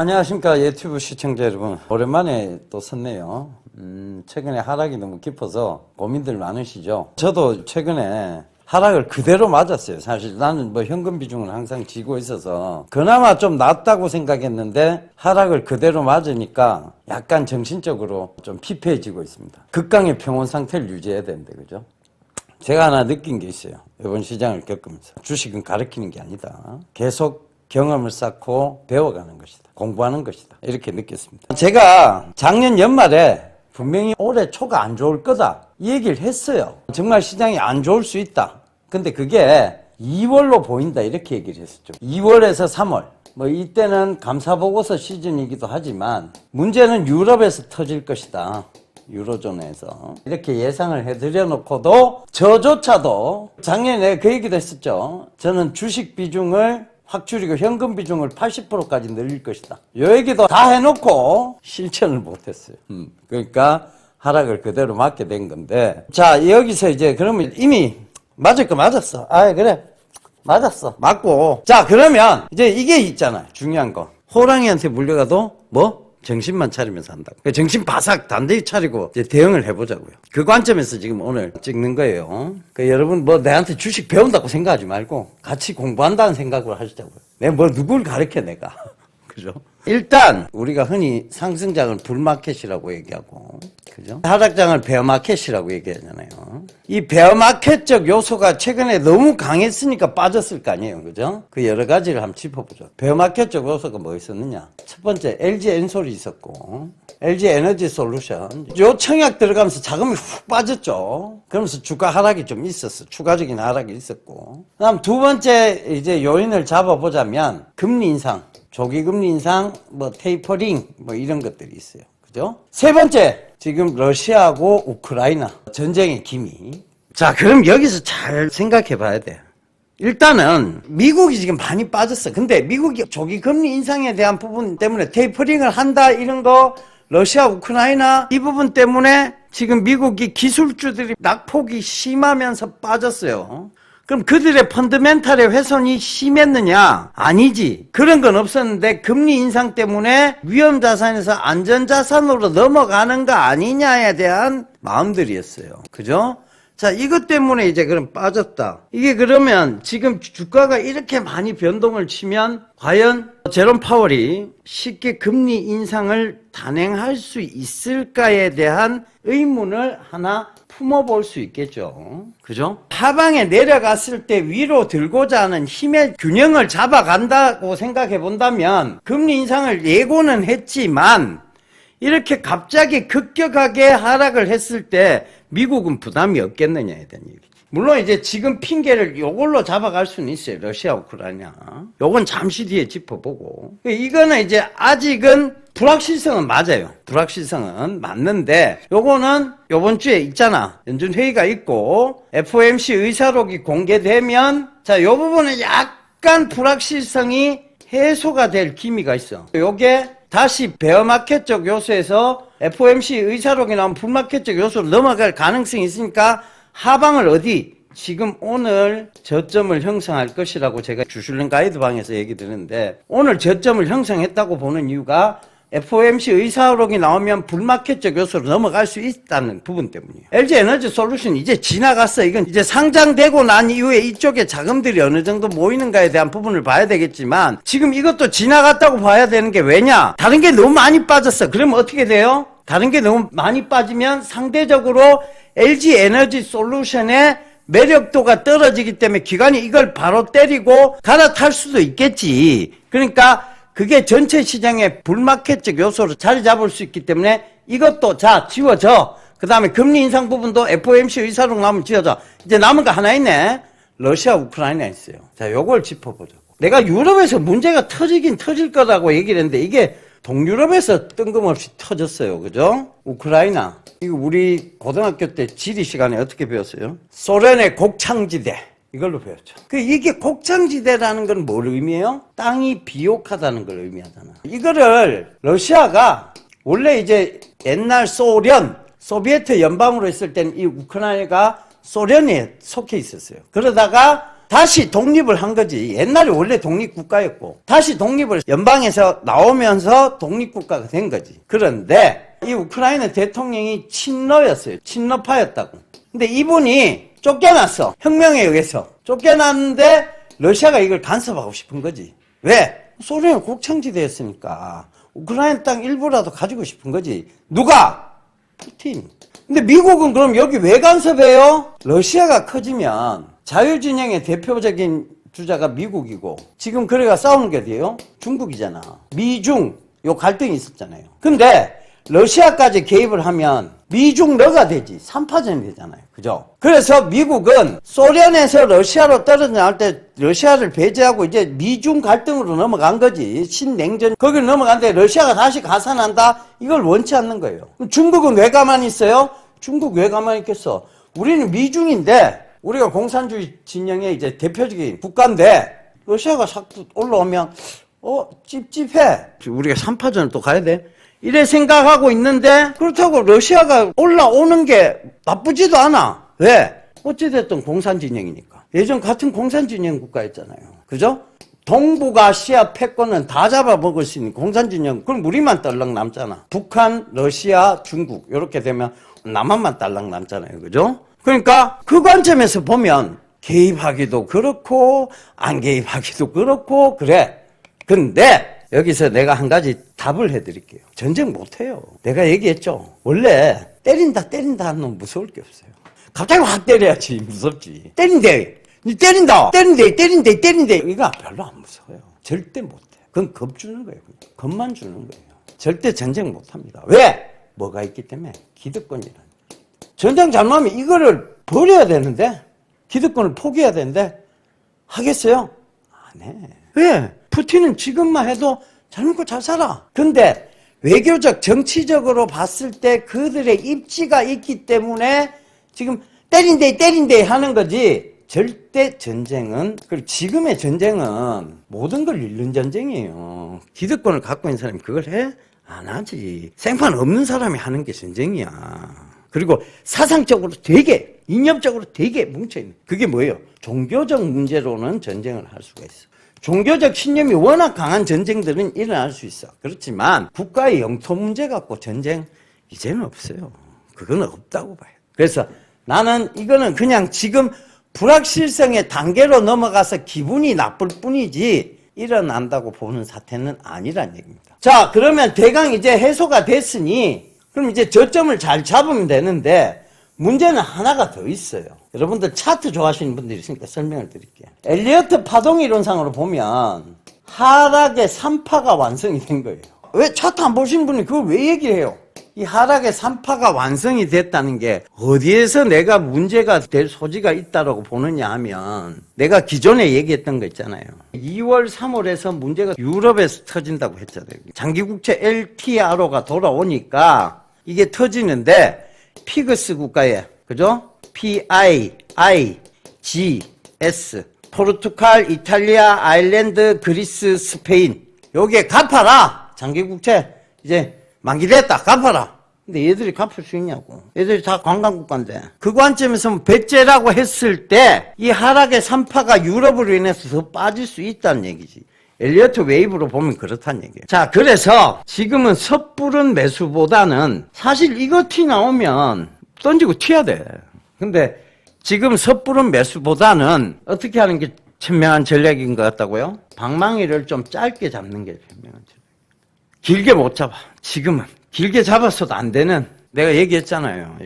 안녕하십니까 유튜브 시청자 여러분, 오랜만에 또 섰네요. 최근에 하락이 너무 깊어서 고민들 많으시죠. 저도 최근에 하락을 그대로 맞았어요. 사실 나는 뭐 현금 비중을 항상 쥐고 있어서 그나마 좀 낫다고 생각했는데 하락을 그대로 맞으니까 약간 정신적으로 좀 피폐해지고 있습니다. 극강의 평온 상태를 유지해야 되는데, 그죠? 제가 하나 느낀 게 있어요. 이번 시장을 겪으면서. 주식은 가르치는 게 아니다. 계속 경험을 쌓고 배워가는 것이다. 공부하는 것이다. 이렇게 느꼈습니다. 제가 작년 연말에 분명히 올해 초가 안 좋을 거다, 이 얘기를 했어요. 정말 시장이 안 좋을 수 있다. 근데 그게 2월로 보인다, 이렇게 얘기를 했었죠. 2월에서 3월. 뭐 이때는 감사보고서 시즌이기도 하지만 문제는 유럽에서 터질 것이다. 유로존에서. 이렇게 예상을 해드려 놓고도 저조차도 작년에 내가 그 얘기도 했었죠. 저는 주식 비중을 확 줄이고 현금 비중을 80%까지 늘릴 것이다. 요 얘기도 다 해놓고 실천을 못했어요. 그러니까 하락을 그대로 맞게 된 건데, 자, 여기서 이제 그러면 이미 맞을 거 맞았어. 아, 그래. 맞았어. 맞고. 자, 그러면 이제 이게 있잖아요. 중요한 거. 호랑이한테 물려가도 뭐? 정신만 차리면서 한다. 정신 바싹 단단히 차리고 이제 대응을 해보자고요. 그 관점에서 지금 오늘 찍는 거예요. 여러분 뭐 내한테 주식 배운다고 생각하지 말고 같이 공부한다는 생각으로 하시자고요. 내가 뭐 누굴 가르쳐 내가. 그죠? 일단 우리가 흔히 상승장을 불마켓이라고 얘기하고, 그죠? 하락장을 베어마켓이라고 얘기하잖아요. 이 베어마켓적 요소가 최근에 너무 강했으니까 빠졌을 거 아니에요, 그죠? 그 여러 가지를 한번 짚어보죠. 베어마켓적 요소가 뭐 있었느냐? 첫 번째, LG 엔솔이 있었고, LG 에너지 솔루션. 요 청약 들어가면서 자금이 훅 빠졌죠. 그러면서 주가 하락이 좀 있었어. 추가적인 하락이 있었고. 그다음 두 번째 이제 요인을 잡아보자면 금리 인상. 조기 금리 인상, 뭐 테이퍼링, 뭐 이런 것들이 있어요. 그죠? 세 번째, 지금 러시아하고 우크라이나 전쟁의 기미. 자, 그럼 여기서 잘 생각해 봐야 돼. 일단은 미국이 지금 많이 빠졌어. 근데 미국이 조기 금리 인상에 대한 부분 때문에 테이퍼링을 한다, 이런 거, 러시아, 우크라이나 이 부분 때문에 지금 미국이 기술주들이 낙폭이 심하면서 빠졌어요. 그럼 그들의 펀더멘탈의 훼손이 심했느냐? 아니지. 그런 건 없었는데 금리 인상 때문에 위험자산에서 안전자산으로 넘어가는 거 아니냐에 대한 마음들이었어요. 그죠? 자, 이것 때문에 이제 그럼 빠졌다. 이게 그러면 지금 주가가 이렇게 많이 변동을 치면 과연 제롬 파월이 쉽게 금리 인상을 단행할 수 있을까에 대한 의문을 하나 품어볼 수 있겠죠. 그죠? 하방에 내려갔을 때 위로 들고자 하는 힘의 균형을 잡아간다고 생각해 본다면 금리 인상을 예고는 했지만 이렇게 갑자기 급격하게 하락을 했을 때 미국은 부담이 없겠느냐에 대한 얘기죠. 물론 이제 지금 핑계를 요걸로 잡아갈 수는 있어요. 러시아, 우크라이나. 요건 잠시 뒤에 짚어보고. 이거는 이제 아직은 불확실성은 맞아요. 불확실성은 맞는데 요거는 요번 주에 있잖아. 연준회의가 있고 FOMC 의사록이 공개되면 자, 요 부분은 약간 불확실성이 해소가 될 기미가 있어. 요게 다시 베어마켓적 요소에서 FOMC 의사록이 나오면 불마켓적 요소로 넘어갈 가능성이 있으니까 하방을 어디? 지금 오늘 저점을 형성할 것이라고 제가 주술랭 가이드방에서 얘기 드렸는데, 오늘 저점을 형성했다고 보는 이유가 FOMC 의사록이 나오면 불마켓적 요소로 넘어갈 수 있다는 부분 때문이에요. LG 에너지 솔루션 이제 지나갔어. 이건 이제 상장되고 난 이후에 이쪽에 자금들이 어느 정도 모이는가에 대한 부분을 봐야 되겠지만 지금 이것도 지나갔다고 봐야 되는 게 왜냐? 다른 게 너무 많이 빠졌어. 그러면 어떻게 돼요? 다른 게 너무 많이 빠지면 상대적으로 LG 에너지 솔루션의 매력도가 떨어지기 때문에 기관이 이걸 바로 때리고 갈아탈 수도 있겠지. 그러니까 그게 전체 시장의 불마켓적 요소로 자리 잡을 수 있기 때문에 이것도 자 지워져. 그 다음에 금리 인상 부분도 FOMC 의사록 나오면 지워져. 이제 남은 거 하나 있네. 러시아, 우크라이나 있어요. 자, 요걸 짚어보자고. 내가 유럽에서 문제가 터지긴 터질 거라고 얘기를 했는데 이게 동유럽에서 뜬금없이 터졌어요. 그죠? 우크라이나. 이거 우리 고등학교 때 지리 시간에 어떻게 배웠어요? 소련의 곡창지대. 이걸로 배웠죠. 이게 곡창지대라는 건 뭘 의미해요? 땅이 비옥하다는 걸 의미하잖아. 이거를 러시아가 원래 이제 옛날 소련, 소비에트 연방으로 있을 때는 이 우크라이나가 소련에 속해 있었어요. 그러다가 다시 독립을 한 거지. 옛날에 원래 독립국가였고 다시 독립을 연방에서 나오면서 독립국가가 된 거지. 그런데 이 우크라이나 대통령이 친러였어요. 친러파였다고. 근데 이분이 쫓겨났어. 혁명에 의해서. 쫓겨났는데 러시아가 이걸 간섭하고 싶은 거지. 왜? 소련이 곡창지대였으니까 우크라이나 땅 일부라도 가지고 싶은 거지. 누가? 푸틴. 근데 미국은 그럼 여기 왜 간섭해요? 러시아가 커지면 자유진영의 대표적인 주자가 미국이고 지금 그래가 싸우는 게 어디예요? 중국이잖아. 미중 요 갈등이 있었잖아요. 근데 러시아까지 개입을 하면 미중 러가 되지. 3파전이 되잖아요. 그죠? 그래서 미국은 소련에서 러시아로 떨어져 나올 때 러시아를 배제하고 이제 미중 갈등으로 넘어간 거지. 신냉전 거기를 넘어갔는데 러시아가 다시 가산한다? 이걸 원치 않는 거예요. 중국은 왜 가만히 있어요? 중국 왜 가만히 있겠어? 우리는 미중인데 우리가 공산주의 진영의 이제 대표적인 국가인데 러시아가 자꾸 올라오면 찝찝해. 우리가 3파전을 또 가야 돼? 이래 생각하고 있는데 그렇다고 러시아가 올라오는 게 나쁘지도 않아. 왜? 어찌됐든 공산진영이니까. 예전 같은 공산진영 국가였잖아요. 그죠? 동북아시아 패권은 다 잡아먹을 수 있는 공산진영. 그럼 우리만 떨렁 남잖아. 북한, 러시아, 중국 이렇게 되면 남한만 딸랑 남잖아요. 그죠? 그러니까 그 관점에서 보면 개입하기도 그렇고 안 개입하기도 그렇고 그래. 근데 여기서 내가 한 가지 답을 해드릴게요. 전쟁 못해요. 내가 얘기했죠. 원래 때린다 하는 놈 무서울 게 없어요. 갑자기 확 때려야지 무섭지. 때린대. 니 때린다. 때린대. 이거 별로 안 무서워요. 절대 못해. 그건 겁 주는 거예요. 겁만 주는 거예요. 절대 전쟁 못합니다. 왜? 뭐가 있기 때문에 기득권이라는 거예요. 전쟁 잘못하면 이거를 버려야 되는데 기득권을 포기해야 되는데 하겠어요? 안 해. 왜? 푸틴은 지금만 해도 잘 먹고 잘 살아. 근데 외교적 정치적으로 봤을 때 그들의 입지가 있기 때문에 지금 때린대 하는 거지. 절대 전쟁은, 그리고 지금의 전쟁은 모든 걸 잃는 전쟁이에요. 기득권을 갖고 있는 사람이 그걸 해? 안 하지. 생판 없는 사람이 하는 게 전쟁이야. 그리고 사상적으로 되게, 이념적으로 되게 뭉쳐있는. 그게 뭐예요? 종교적 문제로는 전쟁을 할 수가 있어. 종교적 신념이 워낙 강한 전쟁들은 일어날 수 있어. 그렇지만 국가의 영토 문제 갖고 전쟁 이제는 없어요. 그건 없다고 봐요. 그래서 나는 이거는 그냥 지금 불확실성의 단계로 넘어가서 기분이 나쁠 뿐이지 일어난다고 보는 사태는 아니란 얘기입니다. 자, 그러면 대강 이제 해소가 됐으니 그럼 이제 저점을 잘 잡으면 되는데 문제는 하나가 더 있어요. 여러분들 차트 좋아하시는 분들이 있으니까 설명을 드릴게요. 엘리어트 파동 이론상으로 보면 하락의 3파가 완성이 된 거예요. 왜 차트 안 보시는 분이 그걸 왜 얘기해요? 이 하락의 3파가 완성이 됐다는 게 어디에서 내가 문제가 될 소지가 있다고 보느냐 하면 내가 기존에 얘기했던 거 있잖아요. 2월, 3월에서 문제가 유럽에서 터진다고 했잖아요. 장기국채 LTRO가 돌아오니까 이게 터지는데 피그스 국가에, 그죠? PIGS, 포르투갈, 이탈리아, 아일랜드, 그리스, 스페인. 요게 갚아라! 장기국채 이제 만기됐다. 갚아라. 근데 얘들이 갚을 수 있냐고. 얘들이 다 관광국가인데. 그 관점에서 배째라고 했을 때 이 하락의 3파가 유럽으로 인해서 더 빠질 수 있다는 얘기지. 엘리어트 웨이브로 보면 그렇다는 얘기예요. 자, 그래서 지금은 섣부른 매수보다는 사실 이거 티 나오면 던지고 튀어야 돼. 근데 지금 섣부른 매수보다는 어떻게 하는 게 현명한 전략인 것 같다고요? 방망이를 좀 짧게 잡는 게 현명한 전략. 길게 못 잡아. 지금은. 길게 잡았어도 안 되는. 내가 얘기했잖아요.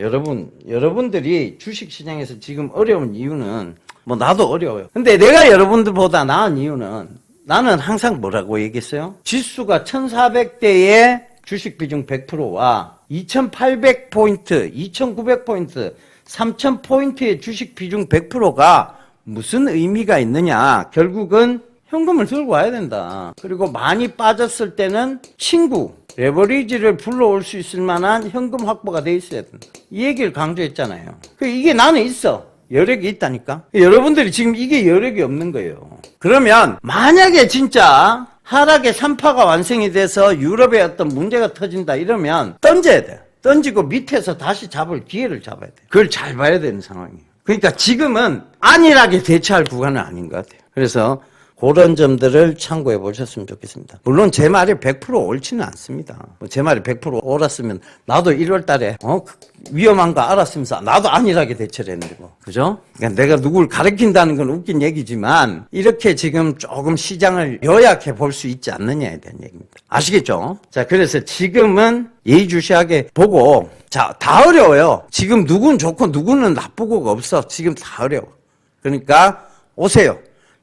여러분들이 주식시장에서 지금 어려운 이유는 뭐 나도 어려워요. 근데 내가 여러분들보다 나은 이유는 나는 항상 뭐라고 얘기했어요? 지수가 1400대의 주식 비중 100%와 2800포인트, 2900포인트, 3000포인트의 주식 비중 100%가 무슨 의미가 있느냐. 결국은 현금을 들고 와야 된다. 그리고 많이 빠졌을 때는 친구, 레버리지를 불러올 수 있을 만한 현금 확보가 돼 있어야 된다. 이 얘기를 강조했잖아요. 이게 나는 있어. 여력이 있다니까. 여러분들이 지금 이게 여력이 없는 거예요. 그러면 만약에 진짜 하락의 3파가 완성이 돼서 유럽에 어떤 문제가 터진다 이러면 던져야 돼. 던지고 밑에서 다시 잡을 기회를 잡아야 돼. 그걸 잘 봐야 되는 상황이에요. 그러니까 지금은 안일하게 대처할 구간은 아닌 것 같아요. 그래서 그런 점들을 참고해 보셨으면 좋겠습니다. 물론 제 말이 100% 옳지는 않습니다. 제 말이 100% 옳았으면 나도 1월 달에 위험한 거 알았으면서 나도 안일하게 대처를 했는데 뭐. 그죠? 그러니까 내가 누굴 가르친다는 건 웃긴 얘기지만 이렇게 지금 조금 시장을 요약해 볼 수 있지 않느냐에 대한 얘기입니다. 아시겠죠? 자, 그래서 지금은 예의주시하게 보고 자, 다 어려워요. 지금 누구는 좋고 누구는 나쁘고가 없어. 지금 다 어려워. 그러니까 오세요.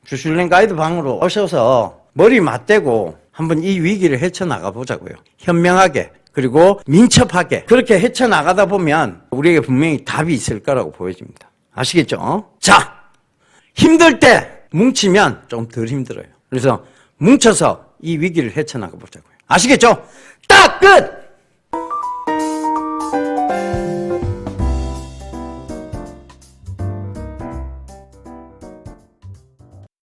주식은행 가이드 방으로 오셔서 머리 맞대고 한번 이 위기를 헤쳐나가 보자고요. 현명하게 그리고 민첩하게 그렇게 헤쳐나가다 보면 우리에게 분명히 답이 있을 거라고 보여집니다. 아시겠죠? 자, 힘들 때 뭉치면 좀 덜 힘들어요. 그래서 뭉쳐서 이 위기를 헤쳐나가 보자고요. 아시겠죠? 딱 끝!